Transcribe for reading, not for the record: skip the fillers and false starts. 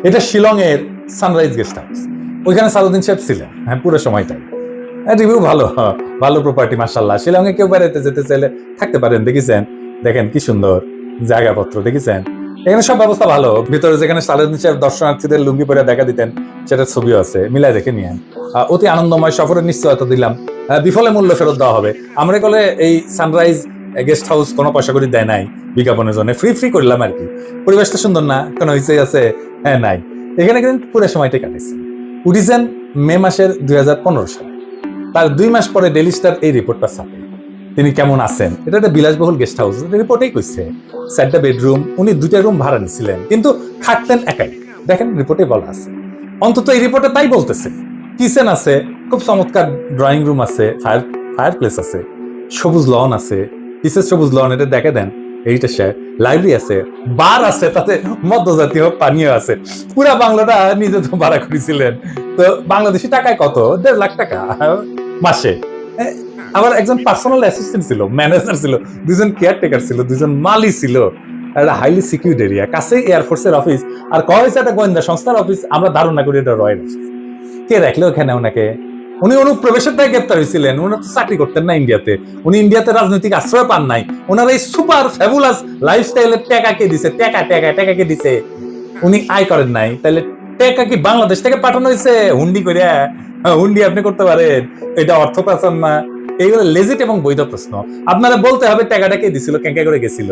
এটা শিলংয়ের sunrise guest house. ওইখানে সালাউদ্দিন সাহেব ছিলেন, হ্যাঁ, পুরো সময়টাই। রিভিউ ভালো, ভালো প্রপার্টি, মাশাআল্লাহ। শিলংয়ে কেউ বেড়াতে যেতে চাইলে থাকতে পারেন। দেখেছেন, দেখেন কি সুন্দর জায়গাপত্র, দেখেছেন। এখানে সব ব্যবস্থা ভালো। ভিতরে যেখানে সালাউদ্দিন সাহেব দর্শনার্থীদের লুঙ্গি পরে দেখা দিতেন, সেটার ছবিও আছে, মিলাই দেখে নিয়েন। অতি আনন্দময় সফরের নিশ্চয়তা দিলাম। বিফলে মূল্য ফেরত দেওয়া হবে। আমরা কলে এই সানরাইজ গেস্ট হাউস কোনো পয়সা করে দেয় নাই বিজ্ঞাপনের জন্য, ফ্রি ফ্রি করলাম আর কি। পরিবেশটা সুন্দর না, কোনো হইচে আছে? হ্যাঁ, নাই। এখানে কিন্তু পুরো সময়টাই কাটাইছে। উঠিছেন মে মাসের 2015 সালে। তার 2 মাস পরে ডেইলি স্টার এই রিপোর্টটা ছাপে। তিনি কেমন আছেন, এটা একটা বিলাসবহুল গেস্ট হাউস, রিপোর্টেই কইছে। 4টা বেডরুম, উনি 2টা রুম ভাড়া নিছিলেন, কিন্তু থাকতেন একাই। দেখেন রিপোর্টে বলা আছে, অন্তত এই রিপোর্টে তাই বলতেছে। কিচেন আছে, খুব চমৎকার ড্রয়িং রুম আছে, ফায়ার প্লেস আছে, সবুজ লন আছে, কিসের সবুজ লন, এটা দেখে দেন। এইটা সে লাইব্রেরি আছে, বার আছে, তাতে মধ্যজাতীয় পানীয় আছে। পুরা বাংলাটা নিজে তো ভাড়া করেছিলেন। তো বাংলাদেশি টাকায় কত? 1.5 লাখ টাকা মাসে। আবার একজন পার্সোনাল অ্যাসিস্ট্যান্ট ছিল, ম্যানেজার ছিল, 2জন কেয়ারটেকার ছিল, 2জন মালি ছিল। একটা হাইলি সিকিউরিড এরিয়া, কাছে এয়ারফোর্সের অফিস, আর কয়েছে একটা গোয়েন্দা সংস্থার অফিস। আমরা ধারণা করি এটা রয়্যাল অফিস। কে রাখলো ওখানে ওনাকে? উনি অনুপ্রবেশের দায়ে গ্রেপ্তার হয়েছিলেন। উনি তো চাকরি করতেন না ইন্ডিয়াতে, উনি ইন্ডিয়াতে রাজনৈতিক আশ্রয় পান নাই। ওনার এই সুপার ফ্যাবুলাস লাইফস্টাইলের টাকা কে দিছে? টাকা কে দিছে? উনি আয় করেন নাই, তাহলে টাকা কি বাংলাদেশ থেকে পাঠানো হয়েছে হুন্ডি করিয়া? হুন্ডি আপনি করতে পারেন, এটা অর্থ পাচার না? এইগুলো লেজিট এবং বৈধ প্রশ্ন। আপনারা বলতে হবে টাকাটা কে দিছিল, কেঙ্কা করে গেছিল।